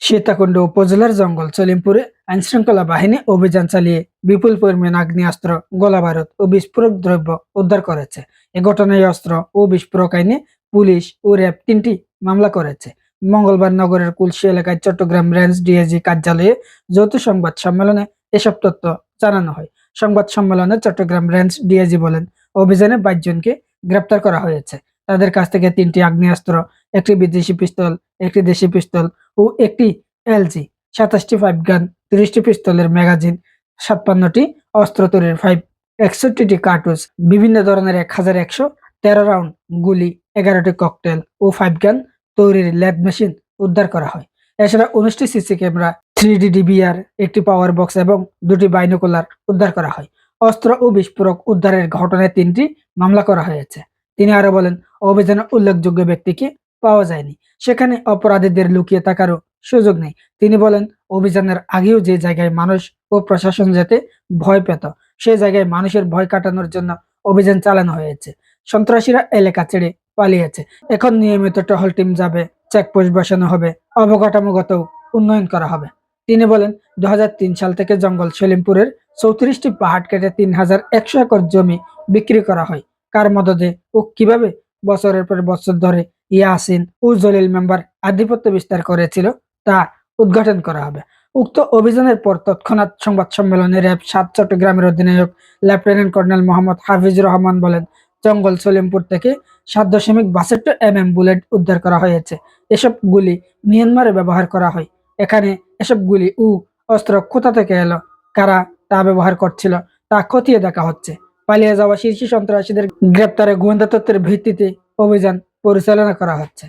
সীতাকুণ্ড উপজেলার জঙ্গল সলিমপুরে আইনশৃঙ্খলা বাহিনী অভিযান চালিয়ে বিপুল পরিমাণ আগ্নেয়াস্ত্র, গোলাবারুদ ও বিস্ফোরক দ্রব্য উদ্ধার করেছে। এ ঘটনায় অস্ত্র ও বিস্ফোরক আইনে পুলিশ ও র্যাব ৩টি মামলা করেছে। মঙ্গলবার নগরের কুলসি এলাকায় চট্টগ্রাম রেঞ্জ ডিআইজি কার্যালয়ে যৌথ সংবাদ সম্মেলনে এসব তথ্য জানানো হয়। সংবাদ সম্মেলনে চট্টগ্রাম রেঞ্জ ডিআইজি বলেন, অভিযানে ২২ জনকে গ্রেপ্তার করা হয়েছে। তাদের কাছ থেকে ৩টি আগ্নেয়াস্ত্র, একটি বিদেশি পিস্তল, একটি দেশি পিস্তল ও একটি এলজি, ২৭টি পাইপ গান, ৩০টি পিস্তলের ম্যাগাজিন, ৫৭টি অস্ত্র তৈরির পাইপ, ৬১টি কার্তুজ, বিভিন্ন ধরনের ১,১১৩ রাউন্ড গুলি, ১১টি ককটেল ও পাইপ গান তৈরির লেদ মেশিন উদ্ধার করা হয়। এছাড়া ১৯টি সিসি ক্যামেরা, 3D ডিভিআর, একটি পাওয়ার বক্স এবং ২টি বাইনোকুলার উদ্ধার করা হয়। অস্ত্র ও বিস্ফোরক উদ্ধারের ঘটনায় ৩টি মামলা করা হয়েছে। তিনি আরো বলেন, অভিযানে উল্লেখযোগ্য ব্যক্তিকে পাওয়া যায়নি, সেখানে অপরাধীদের লুকিয়ে থাকারও সুযোগ নেই। তিনি বলেন, অভিযানের আগেও যে জায়গায় মানুষ ও প্রশাসন যেতে ভয় পেত, সেই জায়গায় মানুষের ভয় কাটানোর জন্য অভিযান চালানো হয়েছে। সন্ত্রাসীরা এলাকা ছেড়ে পালিয়েছে। এখন নিয়মিত টহল টিম যাবে, চেকপোস্ট বসানো হবে, অবকাঠামোগত উন্নয়ন করা হবে। তিনি বলেন, ২০০৩ সাল থেকে জঙ্গল সলিমপুরের ৩৪টি পাহাড় কেটে ৩,১০০ একর জমি বিক্রি করা হয়। কার মদদে ও কিভাবে বছরের পর বছর ধরে ইয়াসিন ও জলিল মেম্বার আধিপত্য বিস্তার করেছিল তা উদ্ঘাটন করা হবে। উক্ত অভিযানের পর তৎক্ষণাৎ সংবাদ সম্মেলনে র্যাব ৭ চট্টগ্রামের অধিনায়ক লেফটেন্যান্ট কর্নেল মোহাম্মদ হাফিজুর রহমান বলেন, জঙ্গল সলিমপুর থেকে ৭.৬২ বুলেট উদ্ধার করা হয়েছে। এসব গুলি মিয়ানমারে ব্যবহার করা হয়। এখানে এসব গুলি ও অস্ত্র কোথা থেকে এলো, কারা তা ব্যবহার করছিল তা খতিয়ে দেখা হচ্ছে। পালিয়ে যাওয়া শীর্ষ সন্ত্রাসীদের গ্রেপ্তারে গোয়েন্দা তথ্যের ভিত্তিতে অভিযান পরিচালনা করা হচ্ছে।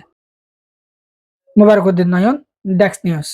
মোবারক উদ্দিন নয়ন, ডেস্ক নিউজ।